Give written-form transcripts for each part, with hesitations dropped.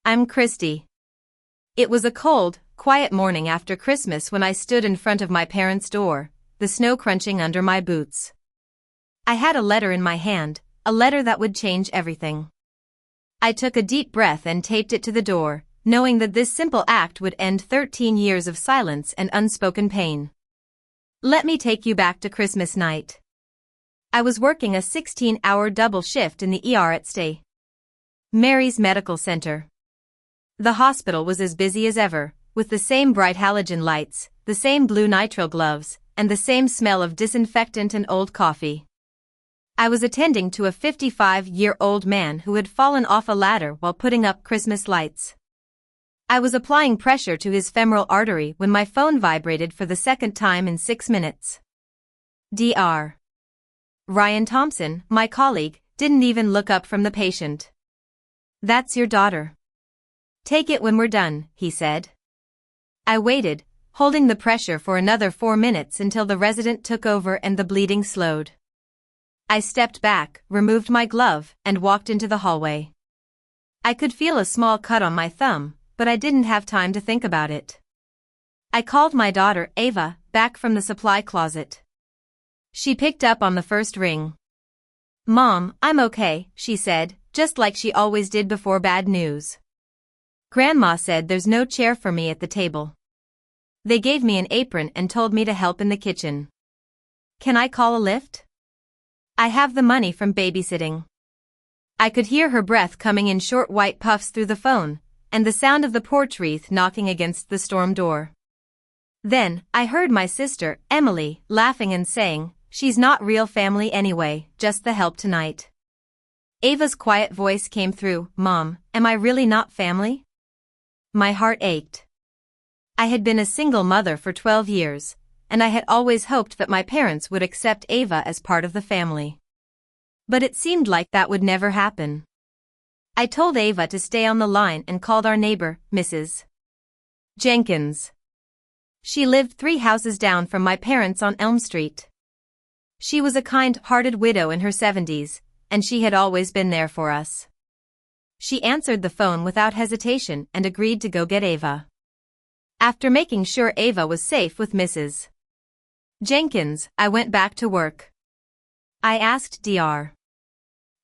I'm Christy. It was a cold, quiet morning after Christmas when I stood in front of my parents' door, the snow crunching under my boots. I had a letter in my hand, a letter that would change everything. I took a deep breath and taped it to the door, knowing that this simple act would end 13 years of silence and unspoken pain. Let me take you back to Christmas night. I was working a 16-hour double shift in the ER at St. Mary's Medical Center. The hospital was as busy as ever, with the same bright halogen lights, the same blue nitrile gloves, and the same smell of disinfectant and old coffee. I was attending to a 55-year-old man who had fallen off a ladder while putting up Christmas lights. I was applying pressure to his femoral artery when my phone vibrated for the second time in 6 minutes. Dr. Ryan Thompson, my colleague, didn't even look up from the patient. "That's your daughter. Take it when we're done," he said. I waited, holding the pressure for another 4 minutes until the resident took over and the bleeding slowed. I stepped back, removed my glove, and walked into the hallway. I could feel a small cut on my thumb, but I didn't have time to think about it. I called my daughter, Ava, back from the supply closet. She picked up on the first ring. "Mom, I'm okay," she said, just like she always did before bad news. "Grandma said there's no chair for me at the table. They gave me an apron and told me to help in the kitchen. Can I call a lift? I have the money from babysitting." I could hear her breath coming in short white puffs through the phone, and the sound of the porch wreath knocking against the storm door. Then, I heard my sister, Emily, laughing and saying, "She's not real family anyway, just the help tonight." Ava's quiet voice came through, "Mom, am I really not family?" My heart ached. I had been a single mother for 12 years, and I had always hoped that my parents would accept Ava as part of the family. But it seemed like that would never happen. I told Ava to stay on the line and called our neighbor, Mrs. Jenkins. She lived 3 houses down from my parents on Elm Street. She was a kind-hearted widow in her 70s, and she had always been there for us. She answered the phone without hesitation and agreed to go get Ava. After making sure Ava was safe with Mrs. Jenkins, I went back to work. I asked Dr.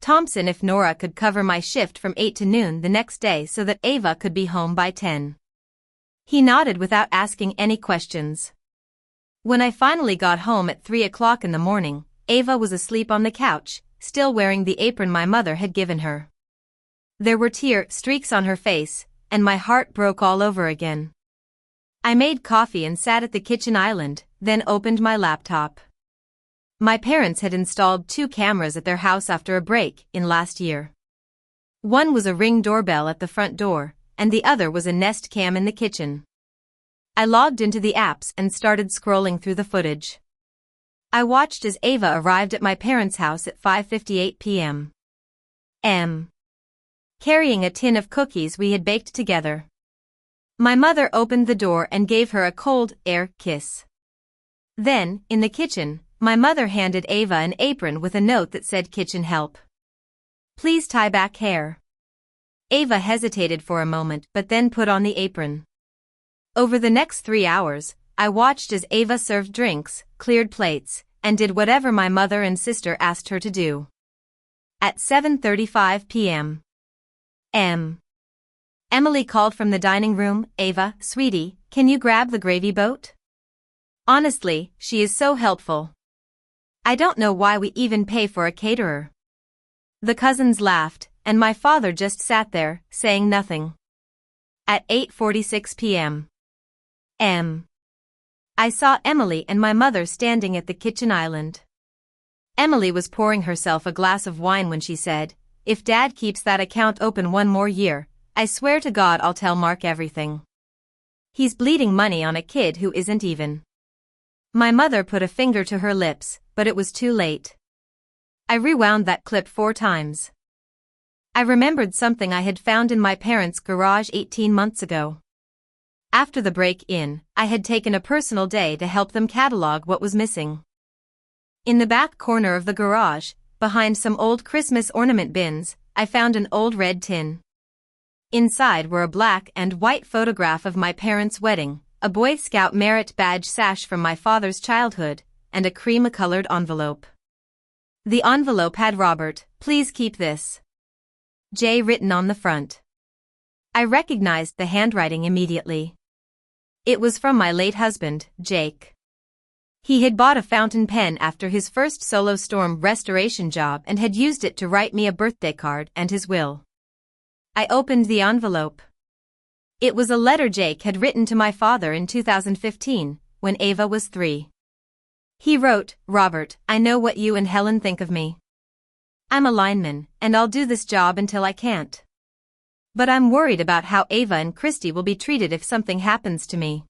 Thompson if Nora could cover my shift from 8 to noon the next day so that Ava could be home by 10. He nodded without asking any questions. When I finally got home at 3 o'clock in the morning, Ava was asleep on the couch, still wearing the apron my mother had given her. There were tear streaks on her face, and my heart broke all over again. I made coffee and sat at the kitchen island, then opened my laptop. My parents had installed 2 cameras at their house after a break-in last year. One was a Ring doorbell at the front door, and the other was a Nest cam in the kitchen. I logged into the apps and started scrolling through the footage. I watched as Ava arrived at my parents' house at 5:58 p.m. Carrying a tin of cookies we had baked together. My mother opened the door and gave her a cold air kiss. Then, in the kitchen, my mother handed Ava an apron with a note that said "Kitchen help. Please tie back hair." Ava hesitated for a moment but then put on the apron. Over the next 3 hours, I watched as Ava served drinks, cleared plates, and did whatever my mother and sister asked her to do. At 7:35 p.m. Emily called from the dining room, "Ava, sweetie, can you grab the gravy boat? Honestly, she is so helpful. I don't know why we even pay for a caterer." The cousins laughed, and my father just sat there, saying nothing. At 8:46 p.m. I saw Emily and my mother standing at the kitchen island. Emily was pouring herself a glass of wine when she said, "If Dad keeps that account open 1 more year, I swear to God I'll tell Mark everything. He's bleeding money on a kid who isn't even." My mother put a finger to her lips, but it was too late. I rewound that clip 4 times. I remembered something I had found in my parents' garage 18 months ago. After the break-in, I had taken a personal day to help them catalog what was missing. In the back corner of the garage, behind some old Christmas ornament bins, I found an old red tin. Inside were a black and white photograph of my parents' wedding, a Boy Scout merit badge sash from my father's childhood, and a cream-colored envelope. The envelope had "Robert, please keep this. J" written on the front. I recognized the handwriting immediately. It was from my late husband, Jake. He had bought a fountain pen after his first solo storm restoration job and had used it to write me a birthday card and his will. I opened the envelope. It was a letter Jake had written to my father in 2015, when Ava was 3. He wrote, "Robert, I know what you and Helen think of me. I'm a lineman, and I'll do this job until I can't. But I'm worried about how Ava and Christy will be treated if something happens to me.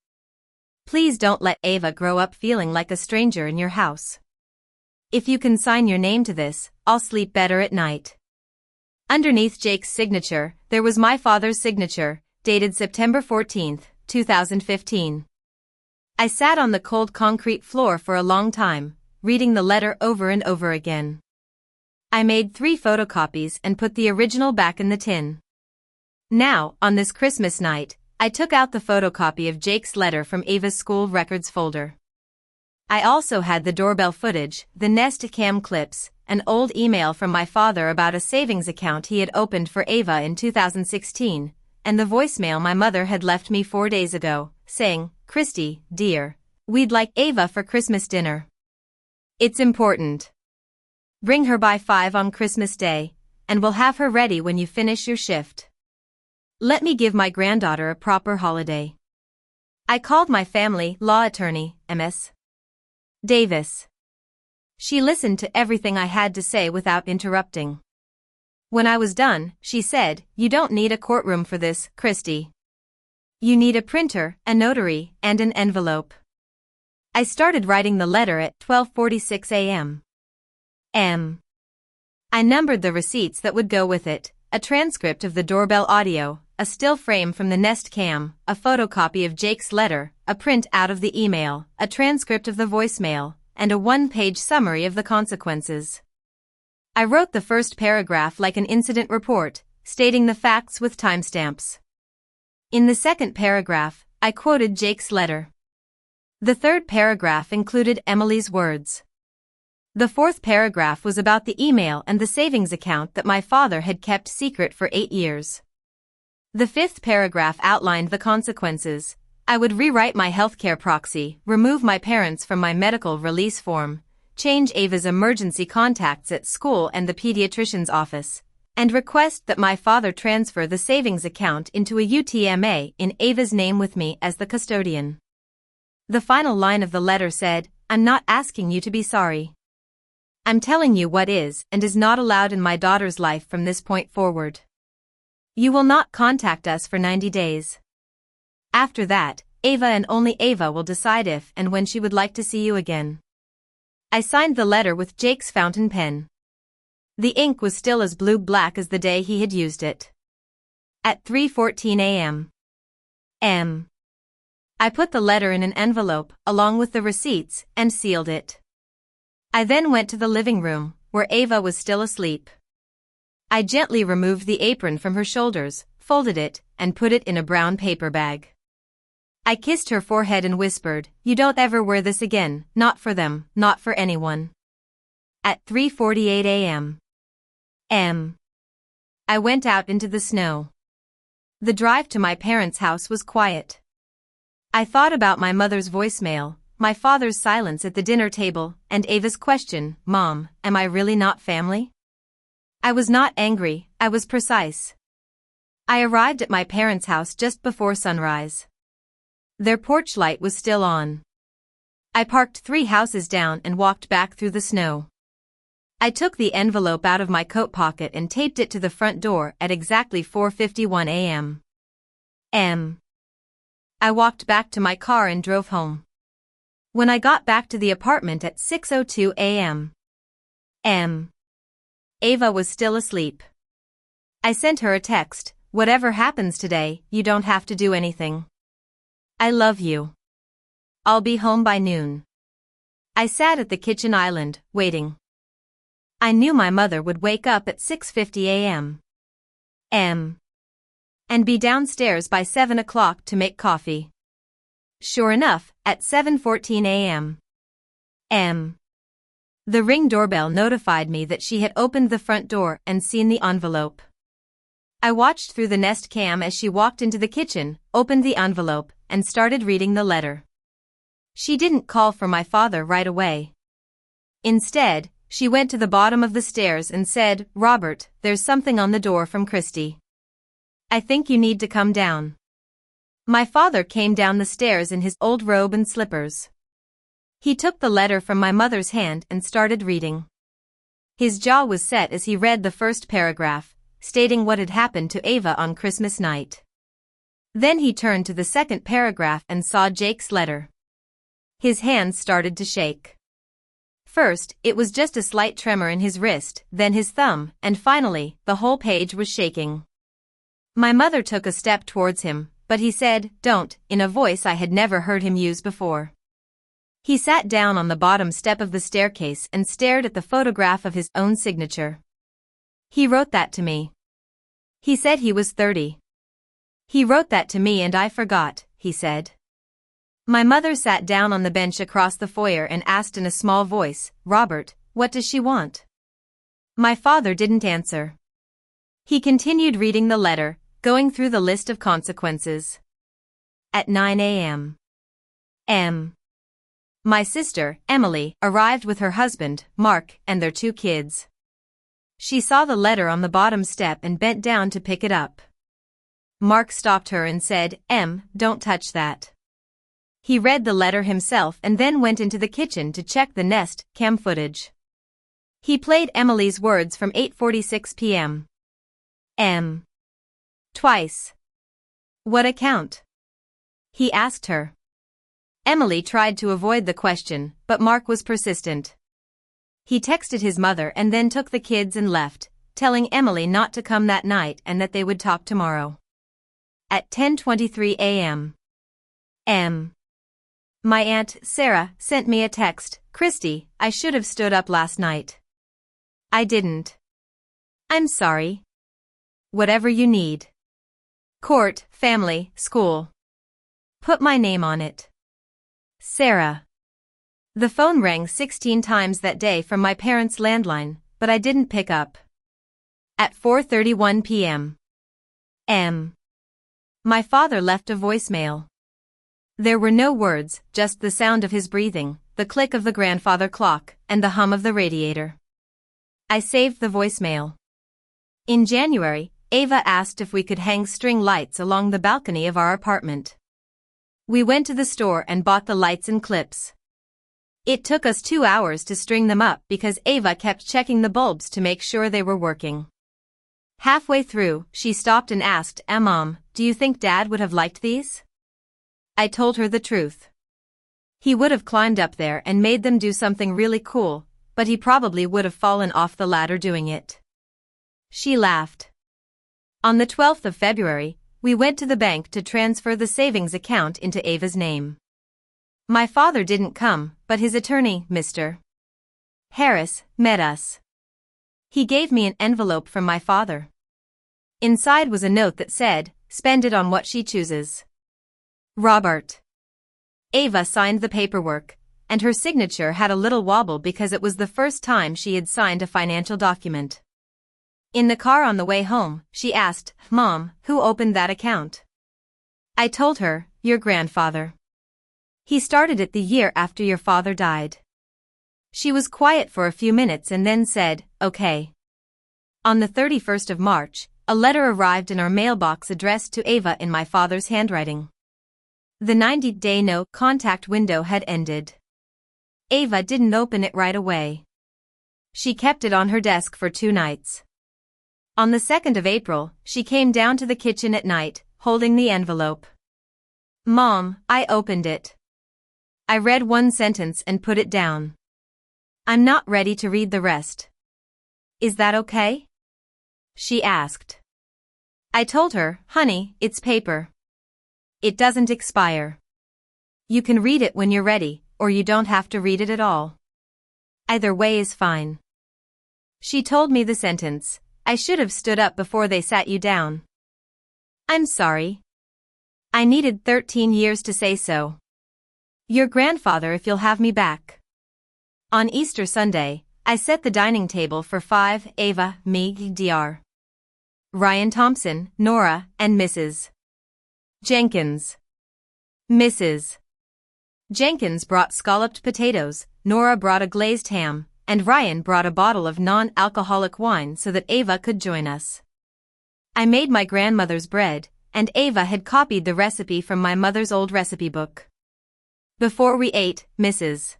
Please don't let Ava grow up feeling like a stranger in your house. If you can sign your name to this, I'll sleep better at night." Underneath Jake's signature, there was my father's signature, dated September 14, 2015. I sat on the cold concrete floor for a long time, reading the letter over and over again. I made 3 photocopies and put the original back in the tin. Now, on this Christmas night, I took out the photocopy of Jake's letter from Ava's school records folder. I also had the doorbell footage, the Nest Cam clips, an old email from my father about a savings account he had opened for Ava in 2016, and the voicemail my mother had left me 4 days ago, saying, "Christy, dear, we'd like Ava for Christmas dinner. It's important. Bring her by 5 on Christmas Day, and we'll have her ready when you finish your shift. Let me give my granddaughter a proper holiday." I called my family law attorney, Ms. Davis. She listened to everything I had to say without interrupting. When I was done, she said, "You don't need a courtroom for this, Christy. You need a printer, a notary, and an envelope." I started writing the letter at 12:46 a.m. I numbered the receipts that would go with it, a transcript of the doorbell audio, a still frame from the Nest Cam, a photocopy of Jake's letter, a print out of the email, a transcript of the voicemail, and a 1-page summary of the consequences. I wrote the first paragraph like an incident report, stating the facts with timestamps. In the second paragraph, I quoted Jake's letter. The third paragraph included Emily's words. The fourth paragraph was about the email and the savings account that my father had kept secret for 8 years. The fifth paragraph outlined the consequences. I would rewrite my healthcare proxy, remove my parents from my medical release form, change Ava's emergency contacts at school and the pediatrician's office, and request that my father transfer the savings account into a UTMA in Ava's name with me as the custodian. The final line of the letter said, "I'm not asking you to be sorry. I'm telling you what is and is not allowed in my daughter's life from this point forward. You will not contact us for 90 days. After that, Ava and only Ava will decide if and when she would like to see you again." I signed the letter with Jake's fountain pen. The ink was still as blue-black as the day he had used it. At 3:14 a.m. I put the letter in an envelope, along with the receipts, and sealed it. I then went to the living room, where Ava was still asleep. I gently removed the apron from her shoulders, folded it, and put it in a brown paper bag. I kissed her forehead and whispered, "You don't ever wear this again, not for them, not for anyone." At 3:48 a.m. I went out into the snow. The drive to my parents' house was quiet. I thought about my mother's voicemail, my father's silence at the dinner table, and Ava's question, "Mom, am I really not family?" I was not angry, I was precise. I arrived at my parents' house just before sunrise. Their porch light was still on. I parked 3 houses down and walked back through the snow. I took the envelope out of my coat pocket and taped it to the front door at exactly 4:51 a.m. I walked back to my car and drove home. When I got back to the apartment at 6:02 a.m., Ava was still asleep. I sent her a text, "Whatever happens today, you don't have to do anything. I love you. I'll be home by noon." I sat at the kitchen island, waiting. I knew my mother would wake up at 6:50 a.m. and be downstairs by 7 o'clock to make coffee. Sure enough, at 7:14 a.m. The Ring doorbell notified me that she had opened the front door and seen the envelope. I watched through the Nest cam as she walked into the kitchen, opened the envelope, and started reading the letter. She didn't call for my father right away. Instead, she went to the bottom of the stairs and said, "Robert, there's something on the door from Christy. I think you need to come down." My father came down the stairs in his old robe and slippers. He took the letter from my mother's hand and started reading. His jaw was set as he read the first paragraph, stating what had happened to Ava on Christmas night. Then he turned to the second paragraph and saw Jake's letter. His hands started to shake. First, it was just a slight tremor in his wrist, then his thumb, and finally, the whole page was shaking. My mother took a step towards him, but he said, "Don't," in a voice I had never heard him use before. He sat down on the bottom step of the staircase and stared at the photograph of his own signature. "He wrote that to me. He said he was 30. He wrote that to me and I forgot," he said. My mother sat down on the bench across the foyer and asked in a small voice, "Robert, what does she want?" My father didn't answer. He continued reading the letter, going through the list of consequences. At 9 a.m. My sister, Emily, arrived with her husband, Mark, and their 2 kids. She saw the letter on the bottom step and bent down to pick it up. Mark stopped her and said, "Don't touch that." He read the letter himself and then went into the kitchen to check the Nest cam footage. He played Emily's words from 8:46 p.m. Twice. "What account?" he asked her. Emily tried to avoid the question, but Mark was persistent. He texted his mother and then took the kids and left, telling Emily not to come that night and that they would talk tomorrow. At 10:23 a.m. My Aunt Sarah sent me a text, "Christy, I should have stood up last night. I didn't. I'm sorry. Whatever you need. Court, family, school. Put my name on it. Sarah." The phone rang 16 times that day from my parents' landline, but I didn't pick up. At 4:31 p.m. My father left a voicemail. There were no words, just the sound of his breathing, the click of the grandfather clock, and the hum of the radiator. I saved the voicemail. In January, Ava asked if we could hang string lights along the balcony of our apartment. We went to the store and bought the lights and clips. It took us 2 hours to string them up because Ava kept checking the bulbs to make sure they were working. Halfway through, she stopped and asked, "Mom, do you think Dad would have liked these?" I told her the truth. He would have climbed up there and made them do something really cool, but he probably would have fallen off the ladder doing it. She laughed. On the 12th of February, we went to the bank to transfer the savings account into Ava's name. My father didn't come, but his attorney, Mr. Harris, met us. He gave me an envelope from my father. Inside was a note that said, "Spend it on what she chooses. Robert." Ava signed the paperwork, and her signature had a little wobble because it was the first time she had signed a financial document. In the car on the way home, she asked, "Mom, who opened that account?" I told her, "Your grandfather. He started it the year after your father died." She was quiet for a few minutes and then said, "Okay." On the 31st of March, a letter arrived in our mailbox addressed to Ava in my father's handwriting. The 90-day no contact window had ended. Ava didn't open it right away. She kept it on her desk for 2 nights. On the 2nd of April, she came down to the kitchen at night, holding the envelope. "Mom, I opened it. I read one sentence and put it down. I'm not ready to read the rest. Is that okay?" she asked. I told her, "Honey, it's paper. It doesn't expire. You can read it when you're ready, or you don't have to read it at all. Either way is fine." She told me the sentence, "I should have stood up before they sat you down." I'm sorry. I needed 13 years to say so. Your grandfather if you'll have me back. On Easter Sunday, I set the dining table for 5, Ava, me, Dr. Ryan Thompson, Nora, and Mrs. Jenkins. Mrs. Jenkins brought scalloped potatoes, Nora brought a glazed ham, and Ryan brought a bottle of non-alcoholic wine so that Ava could join us. I made my grandmother's bread, and Ava had copied the recipe from my mother's old recipe book. Before we ate, Mrs.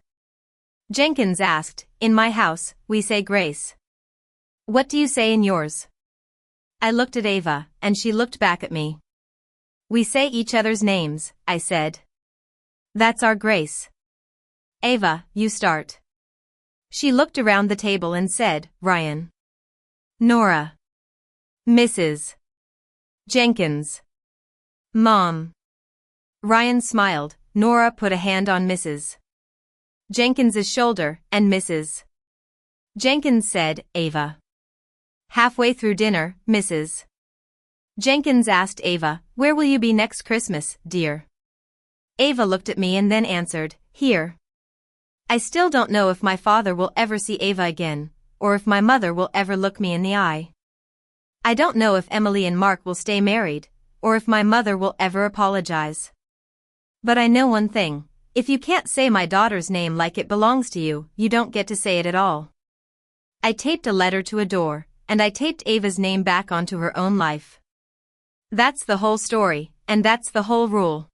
Jenkins asked, "In my house, we say grace. What do you say in yours?" I looked at Ava, and she looked back at me. "We say each other's names," I said. "That's our grace." "Ava, you start." She looked around the table and said, "Ryan." "Nora." "Mrs. Jenkins." "Mom." Ryan smiled. Nora put a hand on Mrs. Jenkins's shoulder, and Mrs. Jenkins said, "Ava." Halfway through dinner, Mrs. Jenkins asked Ava, "Where will you be next Christmas, dear?" Ava looked at me and then answered, "Here." I still don't know if my father will ever see Ava again, or if my mother will ever look me in the eye. I don't know if Emily and Mark will stay married, or if my mother will ever apologize. But I know one thing, if you can't say my daughter's name like it belongs to you, you don't get to say it at all. I taped a letter to a door, and I taped Ava's name back onto her own life. That's the whole story, and that's the whole rule.